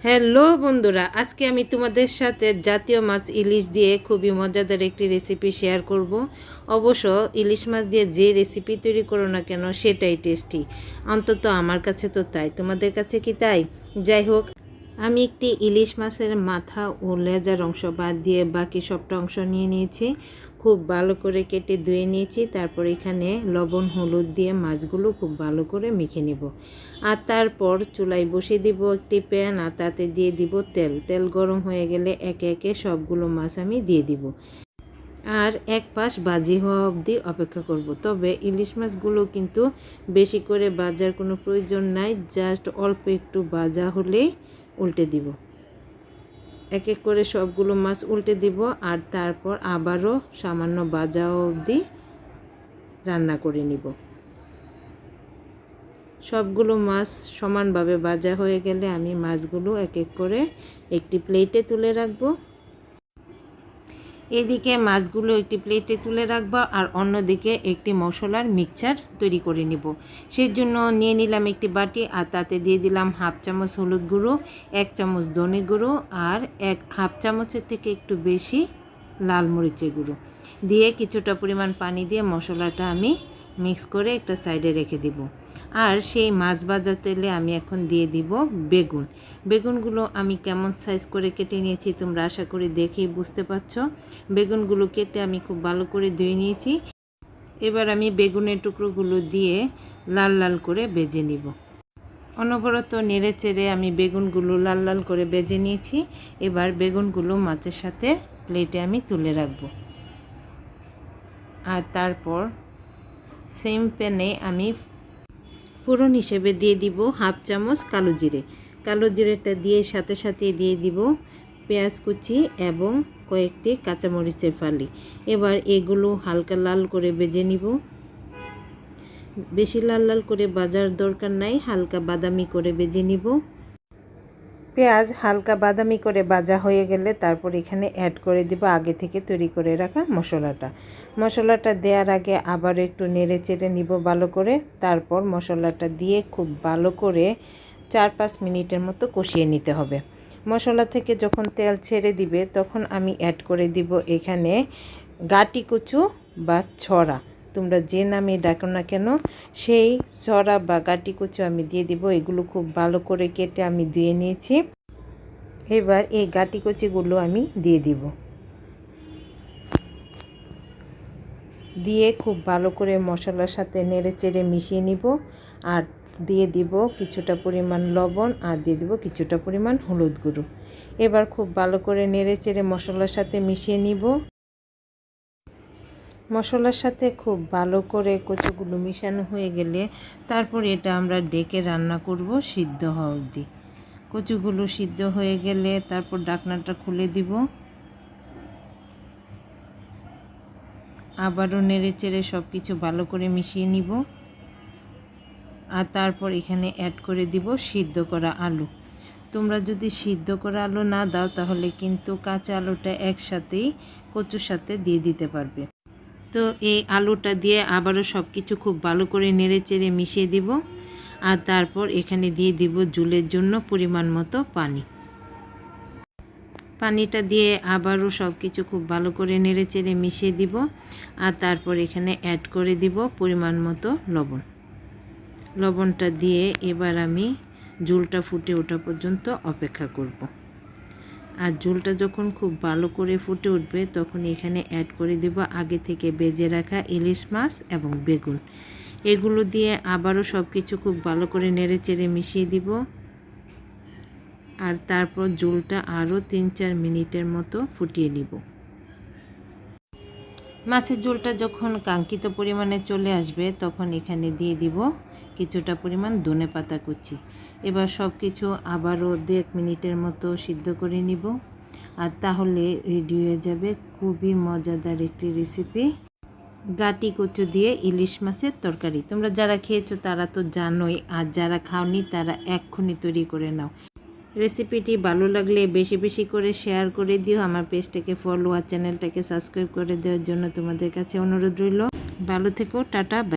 Hello বন্ধুরা, আজকে আমি তোমাদের সাথে জাতীয় মাছ ইলিশ দিয়ে খুবই মজাদার একটি রেসিপি শেয়ার করব। অবশ্য ইলিশ মাছ দিয়ে যে রেসিপি তৈরি করো না কেন সেটাই টেস্টি, অন্তত আমার কাছে তো তাই। তোমাদের কাছে কি তাই? যাই হোক, আমি একটি ইলিশ মাছের মাথা ও লেজার অংশ বাদ দিয়ে বাকি সবটা অংশ নিয়ে নিয়েছি। খুব ভালো করে কেটে ধুয়ে নিয়েছি। তারপর এখানে লবণ হলুদ দিয়ে মাছগুলো খুব ভালো করে মেখে নিব। আর তারপর চুলায় বসিয়ে দিব একটি প্যান, আর তাতে দিয়ে দিব তেল। তেল গরম হয়ে গেলে একে একে সবগুলো মাছ আমি দিয়ে দিব। আর এক পাশ ভাজি হওয়া অবধি অপেক্ষা করব। তবে ইলিশ মাছগুলো কিন্তু বেশি করে ভাজার কোনো প্রয়োজন নাই, জাস্ট অল্প একটু ভাজা হলেই উল্টে দিব। এক এক করে সবগুলো মাছ উল্টে দিব, আর তারপর আবারও সামান্য ভাজা অবধি রান্না করে নিব। সবগুলো মাছ সমানভাবে ভাজা হয়ে গেলে আমি মাছগুলো এক এক করে একটি প্লেটে তুলে রাখবো। এদিকে মাছগুলো একটি প্লেটে তুলে রাখবো, আর অন্যদিকে একটি মশলার মিক্সচার তৈরি করে নিব। সেই জন্য নিয়ে নিলাম একটি বাটি, আর তাতে দিয়ে দিলাম হাফ চামচ হলুদ গুঁড়ো, 1 চামচ ধনে গুঁড়ো, আর হাফ চামচের থেকে একটু বেশি লাল মরিচের গুঁড়ো দিয়ে কিছুটা পরিমাণ পানি দিয়ে মশলাটা আমি মিক্স করে একটা সাইডে রেখে দিব। আর সেই মাছ ভাজা তেলে আমি এখন দিয়ে দিব বেগুন। বেগুনগুলো আমি কেমন সাইজ করে কেটে নিয়েছি তোমরা আশা করি দেখেই বুঝতে পারছ। বেগুনগুলো কেটে আমি খুব ভালো করে ধুয়ে নিয়েছি। এবার আমি বেগুনের টুকরোগুলো দিয়ে লাল লাল করে ভেজে নিব। অনবরত নেড়ে চেড়ে আমি বেগুনগুলো লাল লাল করে ভেজে নিয়েছি। এবার বেগুনগুলো মাছের সাথে প্লেটে আমি তুলে রাখব। আর তারপর সেম প্যানে আমি ফোড়ন হিসেবে দিয়ে দিব হাফ চামচ কালো জিরে। কালো জিরেটা দিয়ে সাথে সাথে দিয়ে দিব পেঁয়াজ কুচি এবং কয়েকটি কাঁচামরিচের ফালি। এবার এগুলো হালকা লাল করে ভেজে নিব। বেশি লাল লাল করে ভাজার দরকার নাই, হালকা বাদামি করে ভেজে নিব। পেঁয়াজ হালকা বাদামি করে ভাজা হয়ে গেলে তারপর এখানে অ্যাড করে দিব আগে থেকে তৈরি করে রাখা মশলাটা। মশলাটা দেওয়ার আগে আবার একটু নেড়ে চেড়ে নিব ভালো করে। তারপর মশলাটা দিয়ে খুব ভালো করে 4-5 মিনিটের মতো কষিয়ে নিতে হবে। মশলা থেকে যখন তেল ছেড়ে দিবে তখন আমি অ্যাড করে দিব এখানে গাটি কচু বা ছড়া, তোমরা যে নামে ডাকো না কেন, সেই ছড়া বা গাটি কচু আমি দিয়ে দিব। এগুলো খুব ভালো করে কেটে আমি ধুয়ে নিয়েছি। এবার এই গাটি কচিগুলো আমি দিয়ে দিব। দিয়ে খুব ভালো করে মশলার সাথে নেড়ে চেড়ে মিশিয়ে নিব। আর দিয়ে দিব কিছুটা পরিমাণ লবণ, আর দিয়ে দিব কিছুটা পরিমাণ হলুদ গুঁড়ো। এবার খুব ভালো করে নেড়ে চেড়ে মশলার সাথে মিশিয়ে নিব। মশলার সাথে খুব ভালো করে কচুগুলো মিশানো হয়ে গেলে তারপর এটা আমরা ডেকে রান্না করব সিদ্ধ হওয়া অবধি। কচুগুলো সিদ্ধ হয়ে গেলে তারপর ঢাকনাটা খুলে দিব। আবারও নেড়ে চেড়ে সব কিছু ভালো করে মিশিয়ে নিব। আর তারপর এখানে অ্যাড করে দিব সিদ্ধ করা আলু। তোমরা যদি সিদ্ধ করা আলু না দাও তাহলে কিন্তু কাঁচা আলুটা একসাথেই কচুর সাথে দিয়ে দিতে পারবে। তো এই আলুটা দিয়ে আবারও সব কিছু খুব ভালো করে নেড়ে চেড়ে মিশিয়ে দিব। আর তারপর এখানে দিয়ে দিব ঝোলের জন্য পরিমাণ মতো পানি। পানিটা দিয়ে আবারও সব কিছু খুব ভালো করে নেড়ে চেড়ে মিশিয়ে দিব। আর তারপর এখানে অ্যাড করে দিব পরিমাণ মতো লবণ। লবণটা দিয়ে এবার আমি ঝোলটা ফুটে ওঠা পর্যন্ত অপেক্ষা করব। আর ঝোলটা যখন খুব ভালো করে ফুটে উঠবে তখন এখানে অ্যাড করে দেব আগে থেকে ভেজে রাখা ইলিশ মাছ এবং বেগুন। এগুলো দিয়ে আবারও সব কিছু খুব ভালো করে নেড়ে চেড়ে মিশিয়ে দিব। আর তারপর ঝোলটা আরও 3-4 মিনিটের মতো ফুটিয়ে নিব। মাছের ঝোলটা যখন কাঙ্ক্ষিত পরিমাণে চলে আসবে তখন এখানে দিয়ে দিব কিছুটা পরিমাণ ধনেপাতা কুচি। এবার সব কিছু আবারও 2-1 মিনিটের মতো সিদ্ধ করে নিব। আর তাহলে রেডি হয়ে যাবে খুবই মজাদার একটি রেসিপি, গাটি কচু দিয়ে ইলিশ মাছের তরকারি। তোমরা যারা খেয়েছো তারা তো জানোই, আর যারা খাওনি তারা এক্ষুনি তৈরি করে নাও। রেসিপিটি ভালো লাগলে বেশি বেশি করে শেয়ার করে দিও। আমার পেজটাকে ফলো আর চ্যানেলটাকে সাবস্ক্রাইব করে দেওয়ার জন্য তোমাদের কাছে অনুরোধ রইল। ভালো থেকো, টাটা।